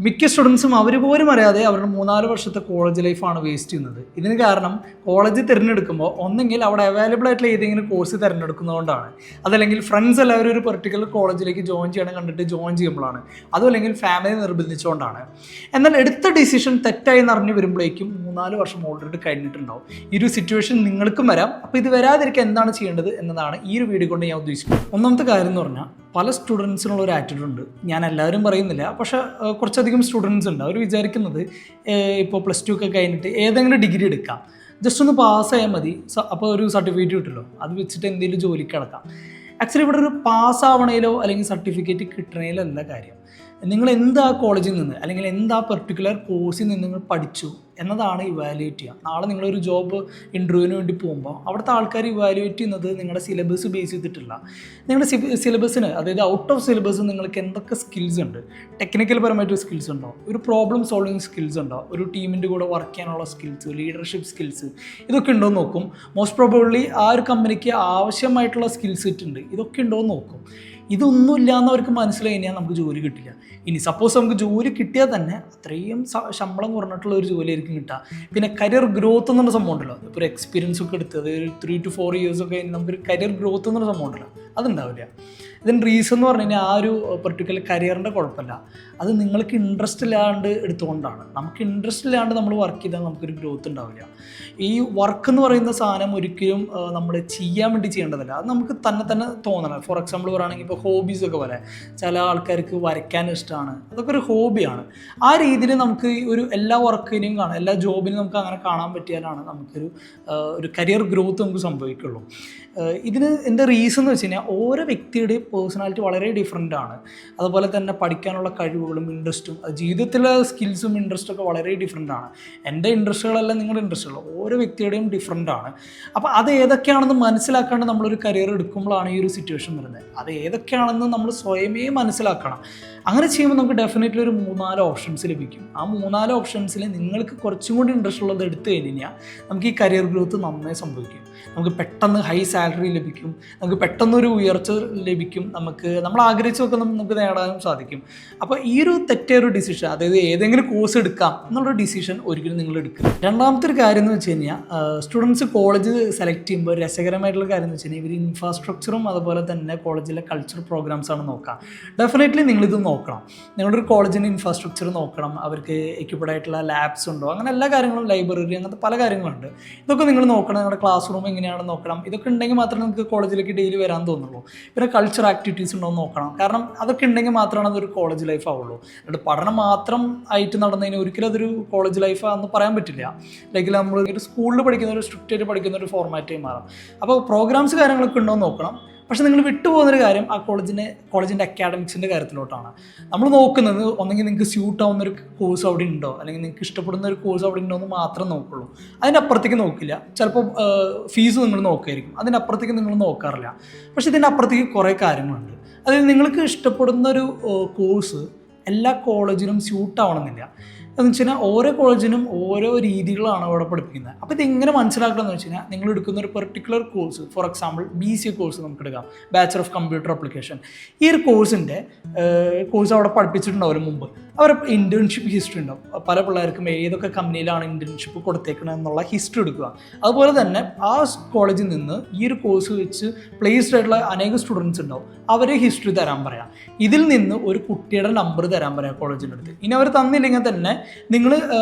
മിക്ക സ്റ്റുഡൻസും അവർ പോലും അറിയാതെ അവരുടെ 3-4 വർഷത്തെ കോളേജ് ലൈഫാണ് വേസ്റ്റ് ചെയ്യുന്നത്. ഇതിന് കാരണം കോളേജ് തിരഞ്ഞെടുക്കുമ്പോൾ ഒന്നെങ്കിൽ അവിടെ അവൈലബിൾ ആയിട്ടുള്ള ഏതെങ്കിലും കോഴ്സ് തിരഞ്ഞെടുക്കുന്നതുകൊണ്ടാണ്, അതല്ലെങ്കിൽ ഫ്രണ്ട്സ് എല്ലാവരും ഒരു പെർട്ടിക്കുലർ കോളേജിലേക്ക് ജോയിൻ ചെയ്യണം കണ്ടിട്ട് ജോയിൻ ചെയ്യുമ്പോഴാണ്, അതുമല്ലെങ്കിൽ ഫാമിലി നിർബന്ധിച്ചുകൊണ്ടാണ്. എന്നാൽ എടുത്ത ഡിസിഷൻ തെറ്റായി എന്നറിഞ്ഞു വരുമ്പോഴേക്കും 3-4 വർഷം ഓൾറെഡി കഴിഞ്ഞിട്ടുണ്ടാവും. ഈ ഒരു സിറ്റുവേഷൻ നിങ്ങൾക്കും വരാം. അപ്പോൾ ഇത് വരാതിരിക്കാൻ എന്താണ് ചെയ്യേണ്ടത് എന്നതാണ് ഈ ഒരു വീഡിയോ കൊണ്ട് ഞാൻ ഉദ്ദേശിക്കുന്നത്. ഒന്നാമത്തെ കാര്യം എന്ന് പറഞ്ഞാൽ, പല സ്റ്റുഡൻസിനുള്ള ഒരു ആറ്റിറ്റ്യൂഡ് ഉണ്ട്. ഞാൻ എല്ലാവരും പറയുന്നില്ല, പക്ഷേ കുറച്ചധികം സ്റ്റുഡൻസ് ഉണ്ട്. അവർ വിചാരിക്കുന്നത് ഇപ്പോൾ +2 ഒക്കെ കഴിഞ്ഞിട്ട് ഏതെങ്കിലും ഡിഗ്രി എടുക്കാം, ജസ്റ്റ് ഒന്ന് പാസ്സായാൽ മതി, അപ്പോൾ ഒരു സർട്ടിഫിക്കറ്റ് കിട്ടുമല്ലോ, അത് വെച്ചിട്ട് എന്തെങ്കിലും ജോലിക്ക് കിടക്കാം. ആക്ച്വലി ഇവിടെ ഒരു പാസ്സാവണേലോ അല്ലെങ്കിൽ സർട്ടിഫിക്കറ്റ് കിട്ടണേലോ അല്ല കാര്യം. നിങ്ങൾ എന്താ കോളേജിൽ നിന്ന് അല്ലെങ്കിൽ എന്താ പെർട്ടിക്കുലർ കോഴ്സിൽ നിന്ന് നിങ്ങൾ പഠിച്ചു എന്നതാണ് ഇവാലുവേറ്റ് ചെയ്യുക. നാളെ നിങ്ങളൊരു ജോബ് ഇൻ്റർവ്യൂവിന് വേണ്ടി പോകുമ്പോൾ അവിടുത്തെ ആൾക്കാർ ഇവാലുവേറ്റ് ചെയ്യുന്നത് നിങ്ങളുടെ സിലബസ് ബേസ് ചെയ്തിട്ടില്ല. നിങ്ങളുടെ സിലബസിന്, അതായത് ഔട്ട് ഓഫ് സിലബസ് നിങ്ങൾക്ക് എന്തൊക്കെ സ്കിൽസ് ഉണ്ട്, ടെക്നിക്കൽ പരമായിട്ട് സ്കിൽസ് ഉണ്ടോ, ഒരു പ്രോബ്ലം സോൾവിങ് സ്കിൽസ് ഉണ്ടോ, ഒരു ടീമിൻ്റെ കൂടെ വർക്ക് ചെയ്യാനുള്ള സ്കിൽസ്, ലീഡർഷിപ്പ് സ്കിൽസ്, ഇതൊക്കെ ഉണ്ടോ എന്ന് നോക്കും. മോസ്റ്റ് പ്രോബബ്ലി ആ ഒരു കമ്പനിക്ക് ആവശ്യമായിട്ടുള്ള സ്കിൽ സെറ്റ് ഉണ്ട്, ഇതൊക്കെ ഉണ്ടോ എന്ന് നോക്കും. ഇതൊന്നും ഇല്ലയെന്നവർക്ക് മനസ്സിലായി കഴിഞ്ഞാൽ നമുക്ക് ജോലി കിട്ടില്ല. ഇനി സപ്പോസ് നമുക്ക് ജോലി കിട്ടിയാൽ തന്നെ അത്രയും ശമ്പളം കുറഞ്ഞിട്ടുള്ള ഒരു ജോലിയായിരിക്കും കിട്ടുക. പിന്നെ കരിയർ ഗ്രോത്ത് എന്നുള്ള സംഭവം ഉണ്ടല്ലോ, ഇപ്പോൾ ഒരു എക്സ്പീരിയൻസ് ഒക്കെ എടുത്ത് ഒരു 3 to 4 years ഒക്കെ കഴിഞ്ഞ് നമുക്കൊരു കരിയർ ഗ്രോത്ത് എന്നുള്ള സംഭവം ഉണ്ടല്ലോ, അതുണ്ടാവില്ല. ഇതിന് റീസൺ എന്ന് പറഞ്ഞു കഴിഞ്ഞാൽ ആ ഒരു പെർട്ടിക്കുലർ കരിയറിൻ്റെ കുഴപ്പമില്ല, അത് നിങ്ങൾക്ക് ഇൻട്രസ്റ്റ് ഇല്ലാണ്ട് എടുത്തുകൊണ്ടാണ്. നമുക്ക് ഇൻട്രസ്റ്റ് ഇല്ലാണ്ട് നമ്മൾ വർക്ക് ചെയ്താൽ നമുക്കൊരു ഗ്രോത്ത് ഉണ്ടാവില്ല. ഈ വർക്ക് എന്ന് പറയുന്ന സാധനം ഒരിക്കലും നമ്മൾ ചെയ്യാൻ വേണ്ടി ചെയ്യേണ്ടതല്ല, അത് നമുക്ക് തന്നെ തോന്നണം. ഫോർ എക്സാമ്പിൾ പറയുകയാണെങ്കിൽ ഇപ്പോൾ ഹോബീസൊക്കെ പോലെ ചില ആൾക്കാർക്ക് വരയ്ക്കാൻ ഇഷ്ടമാണ്, അതൊക്കെ ഒരു ഹോബിയാണ്. ആ രീതിയിൽ നമുക്ക് ഒരു എല്ലാ വർക്കിനെയും കാണാം, എല്ലാ ജോബിനും നമുക്ക് അങ്ങനെ കാണാൻ പറ്റിയാലാണ് നമുക്കൊരു കരിയർ ഗ്രോത്ത് നമുക്ക് സംഭവിക്കുള്ളൂ. ഇതിന് എൻ്റെ റീസൺ എന്ന് വെച്ച് കഴിഞ്ഞാൽ ഓരോ വ്യക്തിയുടെയും പേഴ്സണാലിറ്റി വളരെ ഡിഫറെൻ്റ് ആണ്. അതുപോലെ തന്നെ പഠിക്കാനുള്ള കഴിവുകളും ഇൻട്രസ്റ്റും ജീവിതത്തിലെ സ്കിൽസും ഇൻട്രസ്റ്റും ഒക്കെ വളരെ ഡിഫറെൻ്റ് ആണ്. എൻ്റെ ഇൻട്രസ്റ്റുകളല്ല നിങ്ങളുടെ ഇൻട്രസ്റ്റുകൾ, ഓരോ വ്യക്തിയുടെയും ഡിഫറെൻ്റ് ആണ്. അപ്പോൾ അത് ഏതൊക്കെയാണെന്ന് മനസ്സിലാക്കാണ്ട് നമ്മളൊരു കരിയർ എടുക്കുമ്പോഴാണ് ഈ ഒരു സിറ്റുവേഷൻ വരുന്നത്. അത് ഏതൊക്കെയാണെന്ന് നമ്മൾ സ്വയമേ മനസ്സിലാക്കണം. അങ്ങനെ ചെയ്യുമ്പോൾ നമുക്ക് ഡെഫിനറ്റ്ലി ഒരു 3-4 ഓപ്ഷൻസ് ലഭിക്കും. ആ 3-4 ഓപ്ഷൻസിൽ നിങ്ങൾക്ക് കുറച്ചും കൂടി ഇൻട്രസ്റ്റ് ഉള്ളത് എടുത്തു കഴിഞ്ഞാൽ നമുക്ക് ഈ കരിയർ ഗ്രോത്ത് നന്നായി സംഭവിക്കും. നമുക്ക് പെട്ടെന്ന് ഹൈ സാലറി ലഭിക്കും, നമുക്ക് പെട്ടെന്നൊരു ഉയർച്ച ലഭിക്കും, നമ്മൾ ആഗ്രഹിച്ചൊക്കെ നമുക്ക് നേടാനും സാധിക്കും. അപ്പോൾ ഈ ഒരു തെറ്റൊരു ഡിസിഷൻ, അതായത് ഏതെങ്കിലും കോഴ്സ് എടുക്കാം എന്നുള്ള ഡിസിഷൻ ഒരിക്കലും നിങ്ങൾ എടുക്കുക. രണ്ടാമത്തെ ഒരു കാര്യം എന്ന് വെച്ച് കഴിഞ്ഞാൽ, സ്റ്റുഡൻസ് കോളേജ് സെലക്ട് ചെയ്യുമ്പോൾ രസകരമായിട്ടുള്ള കാര്യം എന്ന് വെച്ച് കഴിഞ്ഞാൽ ഇവർ ഇൻഫ്രാസ്ട്രക്ചറും അതുപോലെ തന്നെ കോളേജിലെ കൾച്ചർ പ്രോഗ്രാംസാണ് നോക്കുക. ഡെഫിനറ്റ്ലി നിങ്ങളിത് നോക്കണം. നിങ്ങളുടെ ഒരു കോളേജിൻ്റെ ഇൻഫ്രാസ്ട്രക്ചർ നോക്കണം, അവർക്ക് എക്യുപ്ഡ് ആയിട്ടുള്ള ലാബ്സ് ഉണ്ടോ, അങ്ങനെ എല്ലാ കാര്യങ്ങളും, ലൈബ്രറി, അങ്ങനത്തെ പല കാര്യങ്ങളുണ്ട്. ഇതൊക്കെ നിങ്ങൾ നോക്കണം. നിങ്ങളുടെ ക്ലാസ് റൂം എങ്ങനെയാണെന്ന് നോക്കണം. ഇതൊക്കെ ഉണ്ടെങ്കിൽ മാത്രമേ നിങ്ങൾക്ക് കോളേജിലേക്ക് ഡെയിലി വരാൻ തോന്നുള്ളൂ. പിന്നെ കൾച്ചർ ആക്ടിവിറ്റീസ് ഉണ്ടോ എന്ന് നോക്കണം. കാരണം അതൊക്കെ ഉണ്ടെങ്കിൽ മാത്രമാണ് അതൊരു കോളേജ് ലൈഫ് ആവുള്ളൂ. എന്നിട്ട് പഠനം മാത്രം ആയിട്ട് നടന്നതിന് ഒരിക്കലും അതൊരു കോളേജ് ലൈഫാണെന്ന് പറയാൻ പറ്റില്ല. അല്ലെങ്കിൽ നമ്മൾ ഒരു സ്കൂളിൽ പഠിക്കുന്ന ഒരു സ്ട്രിക്റ്റ് ആയിട്ട് പഠിക്കുന്ന ഒരു ഫോർമാറ്റായി മാറാം. അപ്പോൾ പ്രോഗ്രാംസ് കാര്യങ്ങളൊക്കെ ഉണ്ടോ എന്ന് നോക്കണം. പക്ഷേ നിങ്ങൾ വിട്ടുപോകുന്നൊരു കാര്യം ആ കോളേജിൻ്റെ അക്കാഡമിക്സിൻ്റെ കാര്യത്തിലോട്ടാണ്. നമ്മൾ നോക്കുന്നത് ഒന്നെങ്കിൽ നിങ്ങൾക്ക് സ്യൂട്ട് ആവുന്നൊരു കോഴ്സ് അവിടെ ഉണ്ടോ, അല്ലെങ്കിൽ നിങ്ങൾക്ക് ഇഷ്ടപ്പെടുന്ന ഒരു കോഴ്സ് അവിടെ ഉണ്ടോ എന്ന് മാത്രം നോക്കുള്ളൂ. അതിൻ്റെ അപ്പുറത്തേക്ക് നോക്കില്ല. ചിലപ്പോൾ ഫീസ് നിങ്ങൾ നോക്കുമായിരിക്കും, അതിൻ്റെ അപ്പുറത്തേക്ക് നിങ്ങൾ നോക്കാറില്ല. പക്ഷേ ഇതിൻ്റെ അപ്പുറത്തേക്ക് കുറേ കാര്യങ്ങളുണ്ട്. അതായത് നിങ്ങൾക്ക് ഇഷ്ടപ്പെടുന്ന ഒരു കോഴ്സ് എല്ലാ കോളേജിനും സ്യൂട്ട് ആവണമെന്നില്ല. എന്ന് വെച്ച് കഴിഞ്ഞാൽ ഓരോ കോളേജിനും ഓരോ രീതികളാണ് അവിടെ പഠിപ്പിക്കുന്നത്. അപ്പോൾ ഇതെങ്ങനെ മനസ്സിലാക്കണമെന്ന് വെച്ച് കഴിഞ്ഞാൽ, നിങ്ങൾ എടുക്കുന്ന ഒരു particular course, for example BCA course നമുക്ക് എടുക്കാം, ബാച്ചലർ ഓഫ് കമ്പ്യൂട്ടർ ആപ്ലിക്കേഷൻ. ഈ ഒരു കോഴ്സ് അവിടെ പഠിപ്പിച്ചിട്ടുണ്ടാവും മുമ്പ്. അവരുടെ ഇൻറ്റേൺഷിപ്പ് ഹിസ്റ്ററി ഉണ്ടാവും. പല പിള്ളേർക്കും ഏതൊക്കെ കമ്പനിയിലാണ് ഇൻറ്റേൺഷിപ്പ് കൊടുത്തേക്കുന്നത് എന്നുള്ള ഹിസ്റ്ററി എടുക്കുക. അതുപോലെ തന്നെ ആ കോളേജിൽ നിന്ന് ഈ ഒരു കോഴ്സ് വെച്ച് പ്ലേസ്ഡ് ആയിട്ടുള്ള അനേകം സ്റ്റുഡൻസ് ഉണ്ടാവും, അവരെ ഹിസ്റ്ററി തരാൻ പറയാം. ഇതിൽ നിന്ന് ഒരു കുട്ടിയുടെ നമ്പർ തരാൻ പറയാം കോളേജിൻ്റെ അടുത്ത്. ഇനി അവർ തന്നില്ലെങ്കിൽ തന്നെ നിങ്ങൾ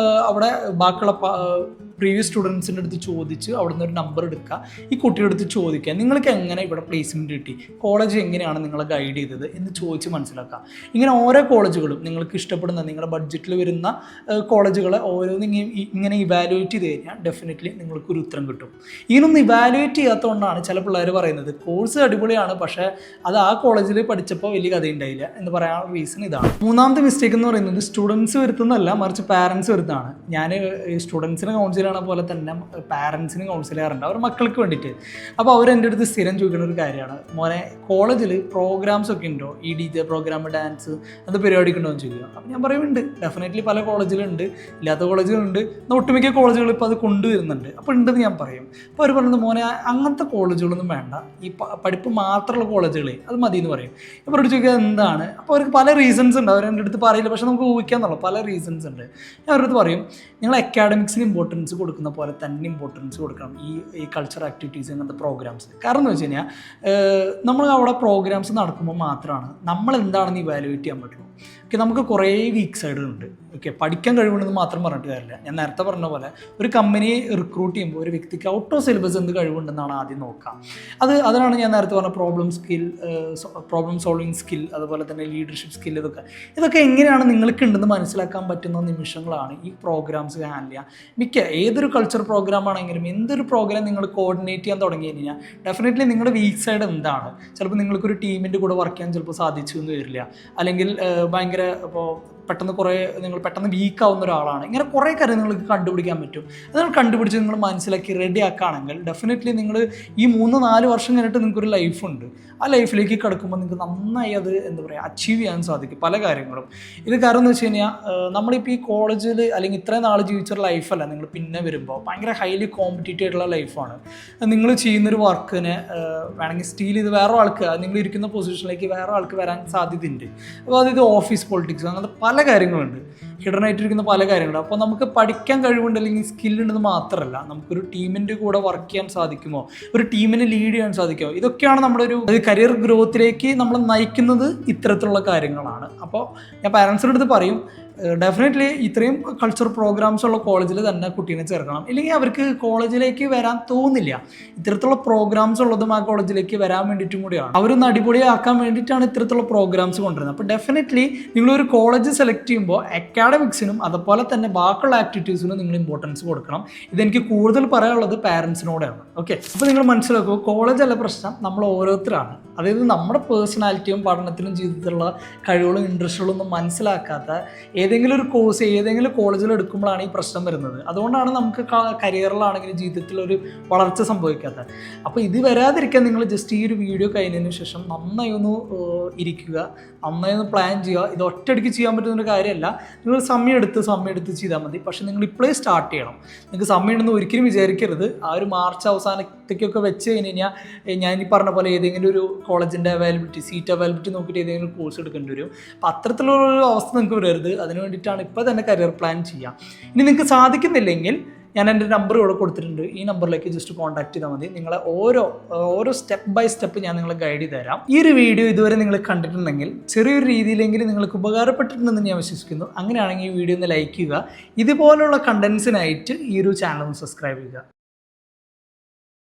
അവിടെ ബാക്കിയുള്ള പ്രീവിയസ് സ്റ്റുഡൻസിൻ്റെ അടുത്ത് ചോദിച്ച് അവിടെ നിന്ന് ഒരു നമ്പർ എടുക്കുക, ഈ കുട്ടിയുടെ അടുത്ത് ചോദിക്കുക, നിങ്ങൾക്ക് എങ്ങനെ ഇവിടെ പ്ലേസ്മെൻറ്റ് കിട്ടി, കോളേജ് എങ്ങനെയാണ് നിങ്ങളെ ഗൈഡ് ചെയ്തത് എന്ന് ചോദിച്ച് മനസ്സിലാക്കുക. ഇങ്ങനെ ഓരോ കോളേജുകളും നിങ്ങൾക്ക് ഇഷ്ടപ്പെടുന്ന നിങ്ങളുടെ ബഡ്ജറ്റിൽ വരുന്ന കോളേജുകളെ ഓരോന്നും ഇങ്ങനെ ഇവാലുവേറ്റ് ചെയ്ത് കഴിഞ്ഞാൽ ഡെഫിനറ്റ്ലി നിങ്ങൾക്കൊരു ഉത്തരം കിട്ടും. ഇങ്ങനൊന്നും ഇവാലുവേറ്റ് ചെയ്യാത്തതുകൊണ്ടാണ് ചില പിള്ളേർ പറയുന്നത് കോഴ്സ് അടിപൊളിയാണ്, പക്ഷേ അത് ആ കോളേജിൽ പഠിച്ചപ്പോൾ വലിയ കഥയുണ്ടായില്ല എന്ന് പറയാനുള്ള റീസൺ ഇതാണ്. മൂന്നാമത്തെ മിസ്റ്റേക്ക് എന്ന് പറയുന്നത് സ്റ്റുഡൻസ് വരുത്തുന്നതല്ല, മറിച്ച് പാരൻസ് വരുന്നതാണ്. ഞാൻ സ്റ്റുഡൻസിനെ കൗൺസിൽ ചെയ്യണ പോലെ തന്നെ പാരൻസിന് കൗൺസിൽ ചെയ്യാറുണ്ട് അവർ മക്കൾക്ക് വേണ്ടിയിട്ട്. അപ്പോൾ അവർ എൻ്റെ അടുത്ത് സ്ഥിരം ചോദിക്കുന്ന ഒരു കാര്യമാണ്, മോനെ കോളേജിൽ പ്രോഗ്രാംസ് ഒക്കെ ഉണ്ടോ, ഈ DJ പ്രോഗ്രാം, ഡാൻസ്, അത് പരിപാടിക്ക് ഉണ്ടോ എന്ന് ചോദിക്കുക. അപ്പോൾ ഞാൻ പറയുന്നുണ്ട്, ഡെഫിനറ്റ്ലി പല കോളേജിലുണ്ട്, ഇല്ലാത്ത കോളേജുകളുണ്ട്, ഒട്ടുമിക്ക കോളേജുകൾ ഇപ്പോൾ അത് കൊണ്ടുവരുന്നുണ്ട്. അപ്പോൾ ഉണ്ടെന്ന് ഞാൻ പറയും. അപ്പോൾ അവർ പറയുന്നത്, മോനെ അങ്ങനത്തെ കോളേജുകളൊന്നും വേണ്ട, ഈ പഠിപ്പ് മാത്രമുള്ള കോളേജുകൾ അത് മതി എന്ന് പറയും. അവരോട് ചോദിക്കുക എന്താണ്. അപ്പോൾ അവർക്ക് പല റീസൺസ് ഉണ്ട്, അവർ എൻ്റെ അടുത്ത് പറയില്ല, പക്ഷെ നമുക്ക് ഊഹിക്കാന്നുള്ളൂ, പല റീസൺസ് ഉണ്ട്. ഞാൻ അവരുടെ അടുത്ത് പറയും, നിങ്ങൾ അക്കാഡമിക്സിന് ഇമ്പോർട്ടൻസ് കൊടുക്കുന്ന പോലെ തന്നെ ഇമ്പോർട്ടൻസ് കൊടുക്കണം ഈ കൾച്ചർ ആക്ടിവിറ്റീസ്, അങ്ങനത്തെ പ്രോഗ്രാംസ്. കാരണം എന്ന് വെച്ച് കഴിഞ്ഞാൽ നമ്മൾ അവിടെ പ്രോഗ്രാംസ് നടക്കുമ്പോൾ മാത്രമാണ് നമ്മൾ എന്താണെന്ന് ഇവാലുവേറ്റ് ചെയ്യാൻ പറ്റുള്ളൂ. ഓക്കെ, നമുക്ക് കുറേ വീക്ക് സൈഡുകളുണ്ട്. ഓക്കെ, പഠിക്കാൻ കഴിവുണ്ടെന്ന് മാത്രം പറഞ്ഞിട്ട് കാര്യമില്ല. ഞാൻ നേരത്തെ പറഞ്ഞ പോലെ ഒരു കമ്പനിയെ റിക്രൂട്ട് ചെയ്യുമ്പോൾ ഒരു വ്യക്തിക്ക് ഔട്ട് ഓഫ് സിലബസ് എന്ത് കഴിവുണ്ടെന്നാണ് ആദ്യം നോക്കാം. അതിനാണ് ഞാൻ നേരത്തെ പറഞ്ഞ പ്രോബ്ലം സോൾവിങ് സ്കിൽ, അതുപോലെ തന്നെ ലീഡർഷിപ്പ് സ്കിൽ, ഇതൊക്കെ എങ്ങനെയാണ് നിങ്ങൾക്ക് ഉണ്ടെന്ന് മനസ്സിലാക്കാൻ പറ്റുന്ന നിമിഷങ്ങളാണ് ഈ പ്രോഗ്രാംസ് ഹാൻഡിൽ ചെയ്യുക. ഏതൊരു കൾച്ചർ പ്രോഗ്രാം ആണെങ്കിലും എന്തൊരു പ്രോഗ്രാം നിങ്ങൾ കോർഡിനേറ്റ് ചെയ്യാൻ തുടങ്ങി കഴിഞ്ഞാൽ ഡെഫിനറ്റ്ലി നിങ്ങളുടെ വീക്ക് സൈഡ് എന്താണ്. ചിലപ്പോൾ നിങ്ങൾക്കൊരു ടീമിൻ്റെ കൂടെ വർക്ക് ചെയ്യാൻ ചിലപ്പോൾ സാധിച്ചു എന്ന് വരില്ല, അല്ലെങ്കിൽ ഭയങ്കര ഇപ്പോൾ നിങ്ങൾ പെട്ടെന്ന് വീക്കാവുന്ന ഒരാളാണ്. ഇങ്ങനെ കുറേ കാര്യം നിങ്ങൾക്ക് കണ്ടുപിടിക്കാൻ പറ്റും. അത് നിങ്ങൾ കണ്ടുപിടിച്ച് നിങ്ങൾ മനസ്സിലാക്കി റെഡി ആക്കുകയാണെങ്കിൽ ഡെഫിനറ്റ്ലി നിങ്ങൾ ഈ 3-4 വർഷം കഴിഞ്ഞിട്ട് നിങ്ങൾക്കൊരു ലൈഫുണ്ട്. ആ ലൈഫിലേക്ക് കിടക്കുമ്പോൾ നിങ്ങൾക്ക് നന്നായി അത് അച്ചീവ് ചെയ്യാൻ സാധിക്കും പല കാര്യങ്ങളും. ഇത് കാരണം എന്ന് വെച്ച് കഴിഞ്ഞാൽ നമ്മളിപ്പോൾ ഈ കോളേജിൽ അല്ലെങ്കിൽ ഇത്രയും നാൾ ജീവിച്ചൊരു ലൈഫല്ല നിങ്ങൾ പിന്നെ വരുമ്പോൾ ഭയങ്കര ഹൈലി കോമ്പറ്റീറ്റീവ് ആയിട്ടുള്ള ലൈഫാണ്. നിങ്ങൾ ചെയ്യുന്നൊരു വർക്കിനെ വേണമെങ്കിൽ സ്റ്റീൽ ചെയ്ത് വേറെ ആൾക്ക്, നിങ്ങൾ ഇരിക്കുന്ന പൊസിഷനിലേക്ക് വേറെ ആൾക്ക് വരാൻ സാധ്യതയുണ്ട്. അപ്പോൾ അതായത് ഓഫീസ് പൊളിറ്റിക്സ്, അങ്ങനത്തെ പല കാര്യങ്ങളുണ്ട്, ഹിഡൻ ആയിട്ടിരിക്കുന്ന പല കാര്യങ്ങളുണ്ട്. അപ്പോൾ നമുക്ക് പഠിക്കാൻ കഴിവുണ്ട് അല്ലെങ്കിൽ സ്കില്ലുണ്ടെന്ന് മാത്രമല്ല, നമുക്കൊരു ടീമിൻ്റെ കൂടെ വർക്ക് ചെയ്യാൻ സാധിക്കുമോ, ഒരു ടീമിനെ ലീഡ് ചെയ്യാൻ സാധിക്കുമോ, ഇതൊക്കെയാണ് നമ്മുടെ ഒരു കരിയർ ഗ്രോത്തിലേക്ക് നമ്മൾ നയിക്കുന്നത്. ഇത്തരത്തിലുള്ള കാര്യങ്ങളാണ്. അപ്പോൾ ഞാൻ പാരൻസിൻ്റെ അടുത്ത് പറയും, ഡെഫിനറ്റ്ലി ഇത്രയും കൾച്ചർ പ്രോഗ്രാംസ് ഉള്ള കോളേജിൽ തന്നെ കുട്ടീനെ ചേർക്കണം. ഇല്ലെങ്കിൽ അവർക്ക് കോളേജിലേക്ക് വരാൻ തോന്നില്ല. ഇത്തരത്തിലുള്ള പ്രോഗ്രാംസ് ഉള്ളതും ആ കോളേജിലേക്ക് വരാൻ വേണ്ടിയിട്ടും കൂടിയാണ്, അവരൊന്ന് അടിപൊളിയാക്കാൻ വേണ്ടിയിട്ടാണ് ഇത്തരത്തിലുള്ള പ്രോഗ്രാംസ് കൊണ്ടുവരുന്നത്. അപ്പോൾ ഡെഫിനറ്റ്ലി നിങ്ങളൊരു കോളേജ് സെലക്ട് ചെയ്യുമ്പോൾ അക്കാഡമിക്സിനും അതുപോലെ തന്നെ ബാക്കിയുള്ള ആക്ടിവിറ്റീസിനും നിങ്ങൾ ഇമ്പോർട്ടൻസ് കൊടുക്കണം. ഇതെനിക്ക് കൂടുതൽ പറയാനുള്ളത് പാരൻസിനോടാണ്. ഓക്കെ, അപ്പോൾ നിങ്ങൾ മനസ്സിലാക്കുക, കോളേജല്ല പ്രശ്നം, നമ്മൾ ഓരോരുത്തരാണ്. അതായത് നമ്മുടെ പേഴ്സണാലിറ്റിയും പഠനത്തിലും ജീവിതത്തിലുള്ള കഴിവുകളും ഇൻട്രസ്റ്റുകളും ഒന്നും മനസ്സിലാക്കാത്ത ഏതെങ്കിലും ഒരു കോഴ്സ് ഏതെങ്കിലും കോളേജിൽ എടുക്കുമ്പോഴാണ് ഈ പ്രശ്നം വരുന്നത്. അതുകൊണ്ടാണ് നമുക്ക് കരിയറിലാണെങ്കിലും ജീവിതത്തിലൊരു വളർച്ച സംഭവിക്കാത്തത്. അപ്പോൾ ഇത് വരാതിരിക്കാൻ നിങ്ങൾ ജസ്റ്റ് ഈ ഒരു വീഡിയോ കഴിഞ്ഞതിന് ശേഷം നന്നായി ഒന്ന് ഇരിക്കുക, നന്നായി ഒന്ന് പ്ലാൻ ചെയ്യുക. ഇത് ഒറ്റയടിക്ക് ചെയ്യാൻ പറ്റുന്നൊരു കാര്യമല്ല. നിങ്ങൾ സമയം എടുത്ത് ചെയ്താൽ മതി. പക്ഷേ നിങ്ങൾ ഇപ്പോഴേ സ്റ്റാർട്ട് ചെയ്യണം. നിങ്ങൾക്ക് സമയം ഉണ്ടെന്ന് ഒരിക്കലും വിചാരിക്കരുത്. ആ ഒരു മാർച്ച് അവസാനത്തേക്കൊക്കെ വെച്ച് കഴിഞ്ഞ് കഴിഞ്ഞാൽ ഞാൻ ഈ പറഞ്ഞ പോലെ ഏതെങ്കിലും ഒരു കോളേജിൻ്റെ സീറ്റ് അവൈലബിലിറ്റി നോക്കിയിട്ട് ഏതെങ്കിലും കോഴ്സ് എടുക്കേണ്ടി വരും. അപ്പോൾ അത്തരത്തിലുള്ളൊരു അവസ്ഥ നിങ്ങൾക്ക് വരരുത്. അതിന് വേണ്ടിയിട്ടാണ് ഇപ്പോൾ തന്നെ കരിയർ പ്ലാൻ ചെയ്യുക. ഇനി നിങ്ങൾക്ക് സാധിക്കുന്നില്ലെങ്കിൽ ഞാൻ എൻ്റെ നമ്പർ ഇവിടെ കൊടുത്തിട്ടുണ്ട്. ഈ നമ്പറിലേക്ക് ജസ്റ്റ് കോൺടാക്ട് ചെയ്താൽ മതി. നിങ്ങളെ ഓരോ സ്റ്റെപ്പ് ബൈ സ്റ്റെപ്പ് ഞാൻ നിങ്ങളെ ഗൈഡ് ചെയ്ത് തരാം. ഈ ഒരു വീഡിയോ ഇതുവരെ നിങ്ങൾ കണ്ടിട്ടുണ്ടെങ്കിൽ ചെറിയൊരു രീതിയിലെങ്കിലും നിങ്ങൾക്ക് ഉപകാരപ്പെട്ടിട്ടുണ്ടെന്ന് ഞാൻ വിശ്വസിക്കുന്നു. അങ്ങനെയാണെങ്കിൽ ഈ വീഡിയോ ഒന്ന് ലൈക്ക് ചെയ്യുക. ഇതുപോലുള്ള കണ്ടൻസിനായിട്ട് ഈ ഒരു ചാനൽ ഒന്ന് സബ്സ്ക്രൈബ് ചെയ്യുക.